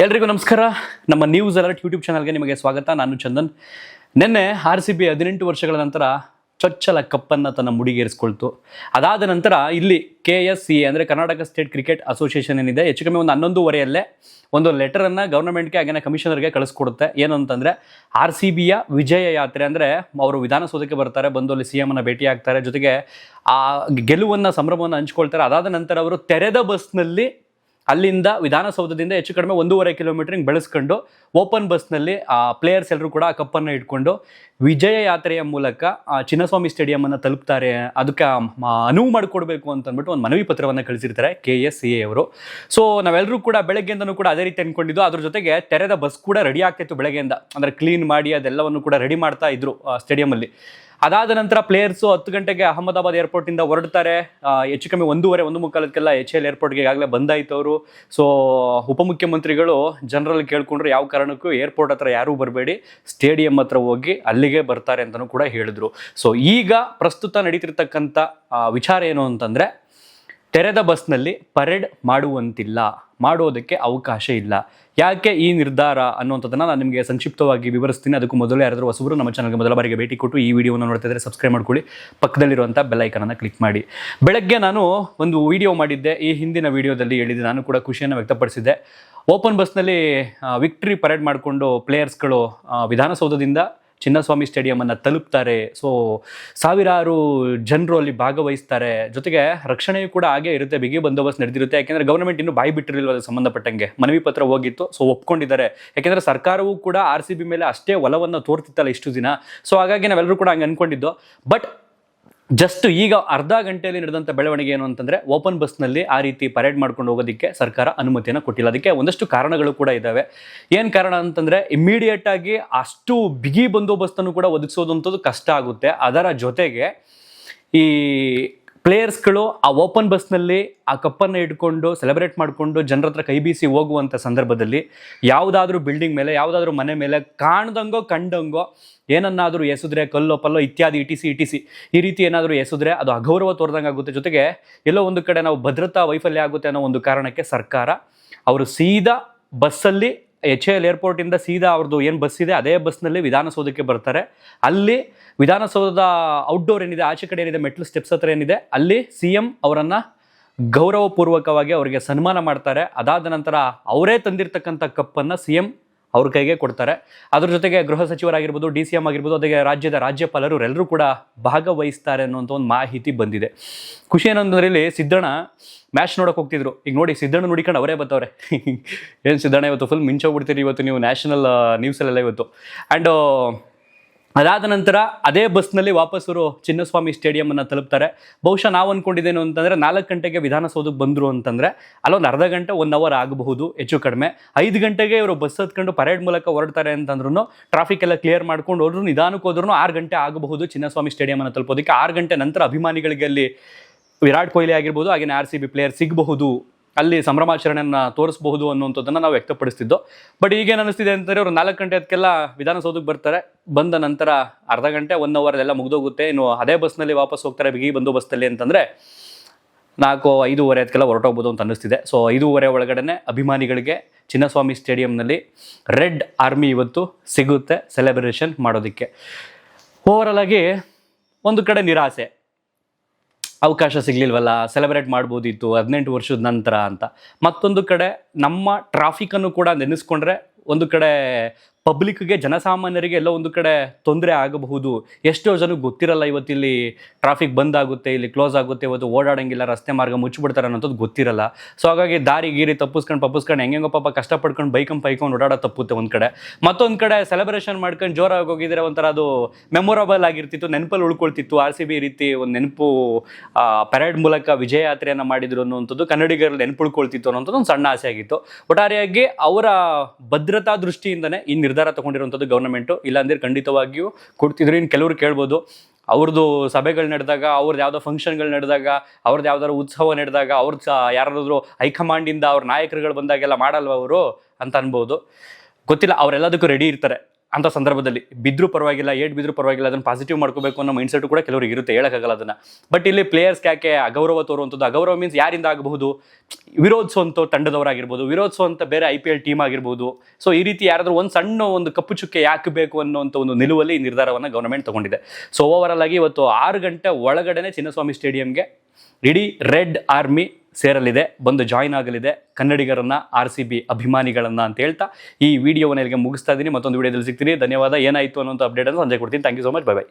ಎಲ್ರಿಗೂ ನಮಸ್ಕಾರ. ನಮ್ಮ ನ್ಯೂಸ್ ಅಲರ್ಟ್ ಯೂಟ್ಯೂಬ್ ಚಾನಲ್ಗೆ ನಿಮಗೆ ಸ್ವಾಗತ. ನಾನು ಚಂದನ್. ನಿನ್ನೆ RCB 18 ವರ್ಷಗಳ ನಂತರ ಚೊಚ್ಚಲ ಕಪ್ಪನ್ನು ತನ್ನ ಮುಡಿಗೇರಿಸ್ಕೊಳ್ತು. ಅದಾದ ನಂತರ ಇಲ್ಲಿ KSCA ಅಂದರೆ ಕರ್ನಾಟಕ ಸ್ಟೇಟ್ ಕ್ರಿಕೆಟ್ ಅಸೋಸಿಯೇಷನ್ ಏನಿದೆ, ಹೆಚ್ಚು ಕಮ್ಮಿ ಒಂದು 11:30 ಒಂದು ಲೆಟರನ್ನು ಗೌರ್ಮೆಂಟ್ಗೆ ಹಾಗೆ ಕಮಿಷನರ್ಗೆ ಕಳಿಸ್ಕೊಡುತ್ತೆ. ಏನು ಅಂತಂದರೆ RCBಯ ವಿಜಯ ಯಾತ್ರೆ, ಅಂದರೆ ಅವರು ವಿಧಾನಸೌಧಕ್ಕೆ ಬರ್ತಾರೆ, ಬಂದು ಅಲ್ಲಿ CM ಅನ್ನು ಭೇಟಿ ಆಗ್ತಾರೆ, ಜೊತೆಗೆ ಆ ಗೆಲುವನ್ನು ಸಂಭ್ರಮವನ್ನು ಹಂಚ್ಕೊಳ್ತಾರೆ. ಅದಾದ ನಂತರ ಅವರು ತೆರೆದ ಬಸ್ನಲ್ಲಿ ಅಲ್ಲಿಂದ ವಿಧಾನಸೌಧದಿಂದ ಹೆಚ್ಚು ಕಡಿಮೆ 1.5 ಕಿಲೋಮೀಟರ್ ಬೆಳೆಸ್ಕೊಂಡು ಓಪನ್ ಬಸ್ನಲ್ಲಿ ಪ್ಲೇಯರ್ಸ್ ಎಲ್ಲರೂ ಕೂಡ ಆ ಕಪ್ಪನ್ನು ಇಟ್ಕೊಂಡು ವಿಜಯ ಯಾತ್ರೆಯ ಮೂಲಕ ಚಿನ್ನಸ್ವಾಮಿ ಸ್ಟೇಡಿಯಂ ತಲುಪ್ತಾರೆ. ಅದಕ್ಕೆ ಅನುವು ಮಾಡಿಕೊಡ್ಬೇಕು ಅಂತಂದ್ಬಿಟ್ಟು ಒಂದು ಮನವಿ ಪತ್ರವನ್ನು ಕಳಿಸಿರ್ತಾರೆ KSCA ಅವರು. ಸೊ ನಾವೆಲ್ಲರೂ ಕೂಡ ಬೆಳಗ್ಗೆಯಿಂದನೂ ಕೂಡ ಅದೇ ರೀತಿ ಅಂದ್ಕೊಂಡಿದ್ದು. ಅದ್ರ ಜೊತೆಗೆ ತೆರೆದ ಬಸ್ ಕೂಡ ರೆಡಿ ಆಗ್ತಿತ್ತು ಬೆಳಗ್ಗೆಯಿಂದ, ಅಂದರೆ ಕ್ಲೀನ್ ಮಾಡಿ ಅದೆಲ್ಲವನ್ನು ಕೂಡ ರೆಡಿ ಮಾಡ್ತಾ ಇದ್ರು ಸ್ಟೇಡಿಯಮಲ್ಲಿ. ಅದಾದ ನಂತರ ಪ್ಲೇಯರ್ಸು 10 ಗಂಟೆಗೆ ಅಹಮದಾಬಾದ್ ಏರ್ಪೋರ್ಟಿಂದ ಹೊರಡ್ತಾರೆ. ಹೆಚ್ಚು ಕಮ್ಮಿ 1:30 HL ಏರ್ಪೋರ್ಟ್ಗೆ ಈಗಾಗಲೇ ಬಂದಾಯ್ತು ಅವರು. ಸೊ ಉಪಮುಖ್ಯಮಂತ್ರಿಗಳು ಜನರಲ್ಲಿ ಕೇಳ್ಕೊಂಡ್ರು, ಯಾವ ಕಾರಣಕ್ಕೂ ಏರ್ಪೋರ್ಟ್ ಹತ್ರ ಯಾರೂ ಬರಬೇಡಿ, ಸ್ಟೇಡಿಯಂ ಹತ್ರ ಹೋಗಿ ಅಲ್ಲಿಗೆ ಬರ್ತಾರೆ ಅಂತಲೂ ಕೂಡ ಹೇಳಿದ್ರು. ಸೊ ಈಗ ಪ್ರಸ್ತುತ ನಡೀತಿರ್ತಕ್ಕಂಥ ವಿಚಾರ ಏನು ಅಂತಂದರೆ, ತೆರೆದ ಬಸ್ನಲ್ಲಿ ಪರೇಡ್ ಮಾಡೋದಕ್ಕೆ ಅವಕಾಶ ಇಲ್ಲ. ಯಾಕೆ ಈ ನಿರ್ಧಾರ ಅನ್ನುವಂಥದ್ದನ್ನು ನಾನು ನಿಮಗೆ ಸಂಕ್ಷಿಪ್ತವಾಗಿ ವಿವರಿಸ್ತೀನಿ. ಅದಕ್ಕೂ ಮೊದಲು ಯಾರಾದರೂ ಹೊಸಬರು ನಮ್ಮ ಚಾನಲ್ಗೆ ಮೊದಲ ಬಾರಿಗೆ ಭೇಟಿ ಕೊಟ್ಟು ಈ ವಿಡಿಯೋವನ್ನು ನೋಡ್ತಾ ಇದ್ದರೆ ಸಬ್ಸ್ಕ್ರೈಬ್ ಮಾಡ್ಕೊಳ್ಳಿ, ಪಕ್ಕದಲ್ಲಿರುವಂಥ ಬೆಲ್ ಐಕನನ್ನು ಕ್ಲಿಕ್ ಮಾಡಿ. ಬೆಳಗ್ಗೆ ನಾನು ಒಂದು ವಿಡಿಯೋ ಮಾಡಿದ್ದೆ, ಈ ಹಿಂದಿನ ವಿಡಿಯೋದಲ್ಲಿ ಹೇಳಿದ್ದೆ, ನಾನು ಕೂಡ ಖುಷಿಯನ್ನು ವ್ಯಕ್ತಪಡಿಸಿದ್ದೆ. ಓಪನ್ ಬಸ್ನಲ್ಲಿ ವಿಕ್ಟ್ರಿ ಪರೇಡ್ ಮಾಡಿಕೊಂಡು ಪ್ಲೇಯರ್ಸ್ಗಳು ವಿಧಾನಸೌಧದಿಂದ ಚಿನ್ನಸ್ವಾಮಿ ಸ್ಟೇಡಿಯಮನ್ನು ತಲುಪ್ತಾರೆ. ಸೊ ಸಾವಿರಾರು ಜನರು ಅಲ್ಲಿ ಭಾಗವಹಿಸ್ತಾರೆ, ಜೊತೆಗೆ ರಕ್ಷಣೆಯೂ ಕೂಡ ಹಾಗೆ ಇರುತ್ತೆ, ಬಿಗಿ ಬಂದೋಬಸ್ತ್ ನಡೆದಿರುತ್ತೆ. ಯಾಕೆಂದರೆ ಗೌರ್ಮೆಂಟ್ ಇನ್ನೂ ಬಾಯಿ ಬಿಟ್ಟಿರಲಿಲ್ಲ ಅದಕ್ಕೆ ಸಂಬಂಧಪಟ್ಟಂಗೆ, ಮನವಿ ಪತ್ರ ಹೋಗಿತ್ತು. ಸೊ ಒಪ್ಕೊಂಡಿದ್ದಾರೆ, ಯಾಕೆಂದರೆ ಸರ್ಕಾರವೂ ಕೂಡ RCB ಮೇಲೆ ಅಷ್ಟೇ ಒಲವನ್ನು ತೋರ್ತಿತ್ತಲ್ಲ ಇಷ್ಟು ದಿನ. ಸೊ ಹಾಗಾಗಿ ನಾವೆಲ್ಲರೂ ಕೂಡ ಹಂಗೆ ಅಂದ್ಕೊಂಡಿದ್ದು. ಬಟ್ ಜಸ್ಟ್ ಈಗ ಅರ್ಧ ಗಂಟೆಯಲ್ಲಿ ನಡೆದಂಥ ಬೆಳವಣಿಗೆ ಏನು ಅಂತಂದರೆ, ಓಪನ್ ಬಸ್ನಲ್ಲಿ ಆ ರೀತಿ ಪರೇಡ್ ಮಾಡ್ಕೊಂಡು ಹೋಗೋದಕ್ಕೆ ಸರ್ಕಾರ ಅನುಮತಿಯನ್ನು ಕೊಟ್ಟಿಲ್ಲ. ಅದಕ್ಕೆ ಒಂದಷ್ಟು ಕಾರಣಗಳು ಕೂಡ ಇದ್ದಾವೆ. ಏನು ಕಾರಣ ಅಂತಂದರೆ, ಇಮ್ಮಿಡಿಯೇಟಾಗಿ ಅಷ್ಟು ಬಿಗಿ ಬಂದೋಬಸ್ತನ್ನು ಕೂಡ ಒದಗಿಸೋದಂಥದ್ದು ಕಷ್ಟ ಆಗುತ್ತೆ. ಅದರ ಜೊತೆಗೆ ಈ ಪ್ಲೇಯರ್ಸ್ಗಳು ಆ ಓಪನ್ ಬಸ್ನಲ್ಲಿ ಆ ಕಪ್ಪನ್ನು ಇಟ್ಕೊಂಡು ಸೆಲೆಬ್ರೇಟ್ ಮಾಡಿಕೊಂಡು ಜನರ ಹತ್ರ ಕೈ ಬೀಸಿ ಹೋಗುವಂಥ ಸಂದರ್ಭದಲ್ಲಿ ಯಾವುದಾದ್ರೂ ಬಿಲ್ಡಿಂಗ್ ಮೇಲೆ, ಯಾವುದಾದ್ರೂ ಮನೆ ಮೇಲೆ ಕಂಡಂಗೋ ಏನನ್ನಾದರೂ ಎಸೆದ್ರೆ, ಕಲ್ಲೋ ಪಲ್ಲೋ ಇತ್ಯಾದಿ ಇಟಿಸಿ ಈ ರೀತಿ ಏನಾದರೂ ಎಸೆದ್ರೆ ಅದು ಅಗೌರವ ತೋರ್ದಂಗೆ ಆಗುತ್ತೆ. ಜೊತೆಗೆ ಎಲ್ಲೋ ಒಂದು ಕಡೆ ನಾವು ಭದ್ರತಾ ವೈಫಲ್ಯ ಆಗುತ್ತೆ ಅನ್ನೋ ಒಂದು ಕಾರಣಕ್ಕೆ ಸರ್ಕಾರ ಅವರು ಸೀದಾ ಬಸ್ಸಲ್ಲಿ HL ಏರ್ಪೋರ್ಟಿಂದ ಸೀದಾ ಅವ್ರದ್ದು ಏನು ಬಸ್ ಇದೆ ಅದೇ ಬಸ್ನಲ್ಲಿ ವಿಧಾನಸೌಧಕ್ಕೆ ಬರ್ತಾರೆ. ಅಲ್ಲಿ ವಿಧಾನಸೌಧದ ಔಟ್ಡೋರ್ ಏನಿದೆ, ಆಚೆ ಕಡೆ ಏನಿದೆ, ಮೆಟ್ಲು ಸ್ಟೆಪ್ಸ್ ಹತ್ರ ಏನಿದೆ, ಅಲ್ಲಿ CM ಅವರನ್ನು ಗೌರವಪೂರ್ವಕವಾಗಿ ಅವರಿಗೆ ಸನ್ಮಾನ ಮಾಡ್ತಾರೆ. ಅದಾದ ನಂತರ ಅವರೇ ತಂದಿರತಕ್ಕಂಥ ಕಪ್ಪನ್ನು CM ಅವ್ರ ಕೈಗೆ ಕೊಡ್ತಾರೆ. ಅದ್ರ ಜೊತೆಗೆ ಗೃಹ ಸಚಿವರಾಗಿರ್ಬೋದು, DCM ಆಗಿರ್ಬೋದು, ಅದಕ್ಕೆ ರಾಜ್ಯದ ರಾಜ್ಯಪಾಲರು ಎಲ್ಲರೂ ಕೂಡ ಭಾಗವಹಿಸ್ತಾರೆ ಅನ್ನುವಂಥ ಒಂದು ಮಾಹಿತಿ ಬಂದಿದೆ. ಖುಷಿ ಏನಂದ್ರೆ, ಇಲ್ಲಿ ಸಿದ್ದಣ್ಣ ಮ್ಯಾಚ್ ನೋಡೋಕೆ ಹೋಗ್ತಿದ್ರು. ಈಗ ನೋಡಿ, ಸಿದ್ದಣ್ಣ ನೋಡಿಕೊಂಡು ಅವರೇ ಬರ್ತವ್ರೆ. ಏನು ಸಿದ್ದಣ್ಣ ಇವತ್ತು ಫುಲ್ ಮಿಂಚೋಗ್ಬಿಡ್ತೀರಿ ಇವತ್ತು ನೀವು ನ್ಯಾಷನಲ್ ನ್ಯೂಸಲ್ಲೆಲ್ಲ ಇವತ್ತು. ಆ್ಯಂಡ್ ಅದಾದ ನಂತರ ಅದೇ ಬಸ್ನಲ್ಲಿ ವಾಪಸ್ಸರು ಚಿನ್ನಸ್ವಾಮಿ ಸ್ಟೇಡಿಯಮನ್ನು ತಲುಪ್ತಾರೆ. ಬಹುಶಃ ನಾವು ಅಂದ್ಕೊಂಡಿದ್ದೇನು ಅಂತಂದರೆ, 4 ಗಂಟೆಗೆ ವಿಧಾನಸೌಧಕ್ಕೆ ಬಂದರು ಅಂತಂದರೆ ಅಲ್ಲೊಂದು ಅರ್ಧ ಗಂಟೆ 1 ಅವರ್ ಆಗಬಹುದು ಹೆಚ್ಚು ಕಡಿಮೆ. 5 ಗಂಟೆಗೆ ಇವರು ಬಸ್ ಹತ್ಕೊಂಡು ಪರೇಡ್ ಮೂಲಕ ಹೊರಡ್ತಾರೆ ಅಂತಂದ್ರೂ, ಟ್ರಾಫಿಕ್ ಎಲ್ಲ ಕ್ಲಿಯರ್ ಮಾಡ್ಕೊಂಡು ಹೋದ್ರು, ನಿಧಾನಕ್ಕೆ ಹೋದ್ರೂ 6 ಗಂಟೆ ಆಗಬಹುದು ಚಿನ್ನಸ್ವಾಮಿ ಸ್ಟೇಡಿಯಮನ್ನು ತಲುಪೋದಕ್ಕೆ. 6 ಗಂಟೆ ನಂತರ ಅಭಿಮಾನಿಗಳಿಗೆ ಅಲ್ಲಿ ವಿರಾಟ್ ಕೊಹ್ಲಿ ಆಗಿರ್ಬೋದು, ಹಾಗೆಯೇ RCB ಪ್ಲೇಯರ್ ಸಿಗಬಹುದು, ಅಲ್ಲಿ ಸಂಭ್ರಮಾಚರಣೆಯನ್ನು ತೋರಿಸಬಹುದು ಅನ್ನುವಂಥದ್ದನ್ನು ನಾವು ವ್ಯಕ್ತಪಡಿಸ್ತಿದ್ದೋ. ಬಟ್ ಈಗೇನು ಅನ್ನಿಸ್ತಿದೆ ಅಂತಂದರೆ, ಅವರು 4 ಗಂಟೆ ಅದಕ್ಕೆಲ್ಲ ವಿಧಾನಸೌಧಕ್ಕೆ ಬರ್ತಾರೆ, ಬಂದ ನಂತರ ಅರ್ಧ ಗಂಟೆ 1 ಅವರ್ ಎಲ್ಲ ಮುಗಿದೋಗುತ್ತೆ. ಇನ್ನು ಅದೇ ಬಸ್ನಲ್ಲಿ ವಾಪಸ್ ಹೋಗ್ತಾರೆ ಬಿಗಿ ಬಂದೋಬಸ್ತಲ್ಲಿ ಅಂತಂದರೆ 4-5:30 ಅದಕ್ಕೆಲ್ಲ ಹೊರಟೋಗ್ಬೋದು ಅಂತ ಅನ್ನಿಸ್ತಿದೆ. ಸೊ 5:30 ಒಳಗಡೆ ಅಭಿಮಾನಿಗಳಿಗೆ ಚಿನ್ನಸ್ವಾಮಿ ಸ್ಟೇಡಿಯಂನಲ್ಲಿ ರೆಡ್ ಆರ್ಮಿ ಇವತ್ತು ಸಿಗುತ್ತೆ ಸೆಲೆಬ್ರೇಷನ್ ಮಾಡೋದಕ್ಕೆ. ಓವರಾಲ್ ಆಗಿ ಒಂದು ಕಡೆ ನಿರಾಸೆ, ಅವಕಾಶ ಸಿಗಲಿಲ್ವಲ್ಲ, ಸೆಲೆಬ್ರೇಟ್ ಮಾಡ್ಬೋದಿತ್ತು 18 ವರ್ಷದ ನಂತರ ಅಂತ. ಮತ್ತೊಂದು ಕಡೆ ನಮ್ಮ ಟ್ರಾಫಿಕನ್ನು ಕೂಡ ನೆನೆಸ್ಕೊಂಡ್ರೆ, ಒಂದು ಕಡೆ ಪಬ್ಲಿಕ್ಗೆ, ಜನಸಾಮಾನ್ಯರಿಗೆ ಎಲ್ಲ ಒಂದು ಕಡೆ ತೊಂದರೆ ಆಗಬಹುದು. ಎಷ್ಟೋ ಜನಕ್ಕೆ ಗೊತ್ತಿರಲ್ಲ ಇವತ್ತಿಲ್ಲಿ ಟ್ರಾಫಿಕ್ ಬಂದ್ ಆಗುತ್ತೆ, ಇಲ್ಲಿ ಕ್ಲೋಸ್ ಆಗುತ್ತೆ, ಇವತ್ತು ಓಡಾಡೋಂಗಿಲ್ಲ, ರಸ್ತೆ ಮಾರ್ಗ ಮುಚ್ಚಿಬಿಡ್ತಾರೆ ಅನ್ನೋದು ಗೊತ್ತಿರಲ್ಲ. ಸೊ ಹಾಗಾಗಿ ದಾರಿ ಗೀರಿ ತಪ್ಪಿಸ್ಕೊಂಡು ಹೆಂಗೆಂಗೋ ಪಾಪ ಕಷ್ಟಪಡ್ಕೊಂಡು ಬೈಕೊಂಡು ಓಡಾಡೋ ತಪ್ಪುತ್ತೆ ಒಂದು ಕಡೆ. ಮತ್ತೊಂದು ಕಡೆ ಸೆಲೆಬ್ರೇಷನ್ ಮಾಡ್ಕೊಂಡು ಜೋರಾಗಿ ಹೋಗಿದ್ರೆ ಒಂಥರ ಅದು ಮೆಮೊರಬಲ್ ಆಗಿರ್ತಿತ್ತು, ನೆನಪಲ್ಲಿ ಉಳ್ಕೊಳ್ತಿತ್ತು. RCB ಈ ರೀತಿ ಒಂದು ನೆನಪು ಪರೇಡ್ ಮೂಲಕ ವಿಜಯ ಯಾತ್ರೆಯನ್ನು ಮಾಡಿದ್ರು ಅನ್ನುವಂಥದ್ದು ಕನ್ನಡಿಗರಲ್ಲಿ ನೆನಪು ಉಳ್ಕೊಳ್ತಿತ್ತು ಅನ್ನೋಂಥದ್ದು ಒಂದು ಸಣ್ಣ ಆಸೆ ಆಗಿತ್ತು. ಒಟ್ಟಾರೆಯಾಗಿ ಅವರ ಭದ್ರತಾ ದೃಷ್ಟಿಯಿಂದನೇ ಈ ನಿರ್ಧಾರ ತಗೊಂಡಿರುವಂಥದ್ದು ಗೌರ್ಮೆಂಟು. ಇಲ್ಲಾಂದ್ರೆ ಖಂಡಿತವಾಗಿಯೂ ಕೊಡ್ತಿದ್ರು. ಇನ್ನು ಕೆಲವರು ಕೇಳ್ಬೋದು, ಅವ್ರದ್ದು ಸಭೆಗಳು ನಡೆದಾಗ, ಅವ್ರದ್ದು ಯಾವುದೋ ಫಂಕ್ಷನ್ಗಳು ನಡೆದಾಗ, ಅವ್ರದ್ದು ಯಾವ್ದಾದ್ರು ಉತ್ಸವ ನಡೆದಾಗ, ಯಾರಾದ್ರೂ ಹೈಕಮಾಂಡಿಂದ ಅವ್ರ ನಾಯಕರುಗಳು ಬಂದಾಗೆಲ್ಲ ಮಾಡಲ್ವ ಅವರು ಅಂತ ಅನ್ಬೋದು. ಗೊತ್ತಿಲ್ಲ, ಅವರೆಲ್ಲದಕ್ಕೂ ರೆಡಿ ಇರ್ತಾರೆ. ಅಂತ ಸಂದರ್ಭದಲ್ಲಿ ಬಿದ್ದರೂ ಪರವಾಗಿಲ್ಲ, ಬಿದ್ದರೂ ಪರವಾಗಿಲ್ಲ, ಅದನ್ನು ಪಾಸಿಟಿವ್ ಮಾಡ್ಕೋಬೇಕು ಅನ್ನೋ ಮೈಂಡ್ಸೆಟ್ ಕೂಡ ಕೆಲವರಿಗೆ ಇರುತ್ತೆ, ಹೇಳೋಕ್ಕಾಗಲ್ಲ ಅದನ್ನು. ಬಟ್ ಇಲ್ಲಿ ಪ್ಲೇಯರ್ಸ್ ಯಾಕೆ ಅಗೌರವ ತೋರುವಂಥದ್ದು, ಅಗೌರವ ಮೀನ್ಸ್ ಯಾರಿಂದ ಆಗಬಹುದು, ವಿರೋಧಿಸುವಂಥ ತಂಡದವರಾಗಿರ್ಬೋದು, ವಿರೋಧಿಸುವಂಥ ಬೇರೆ IPL ಟೀಮ್ ಆಗಿರ್ಬೋದು. ಸೊ ಈ ರೀತಿ ಯಾರಾದರೂ ಒಂದು ಕಪ್ಪು ಚುಕ್ಕೆ ಯಾಕೆ ಬೇಕು ಅನ್ನೋಂಥ ಒಂದು ನಿಲುವಲ್ಲಿ ಈ ನಿರ್ಧಾರವನ್ನು ಗವರ್ನಮೆಂಟ್ ತಗೊಂಡಿದೆ. ಸೊ ಓವರಾಲ್ ಆಗಿ ಇವತ್ತು 6 ಗಂಟೆ ಒಳಗಡೆನೆ ಚಿನ್ನಸ್ವಾಮಿ ಸ್ಟೇಡಿಯಂಗೆ ಇಡೀ ರೆಡ್ ಆರ್ಮಿ ಸೇರಲಿದೆ, ಬಂದು ಜಾಯಿನ್ ಆಗಲಿದೆ ಕನ್ನಡಿಗರನ್ನ, RCB ಅಭಿಮಾನಿಗಳನ್ನ ಅಂತ ಹೇಳ್ತಾ ಈ ವಿಡಿಯೋವನ್ನು ಇಲ್ಲಿಗೆ ಮುಗಿಸ್ತಾ ಇದ್ದೀನಿ. ಮತ್ತೊಂದು ವಿಡಿಯೋದಲ್ಲಿ ಸಿಗ್ತೀನಿ. ಧನ್ಯವಾದ. ಏನಾಯಿತು ಅನ್ನೋಂಥ ಅಪ್ಡೇಟ್ ಅನ್ನು ಸಂಜೆ ಕೊಡ್ತೀನಿ. Thank you so much. Bye by.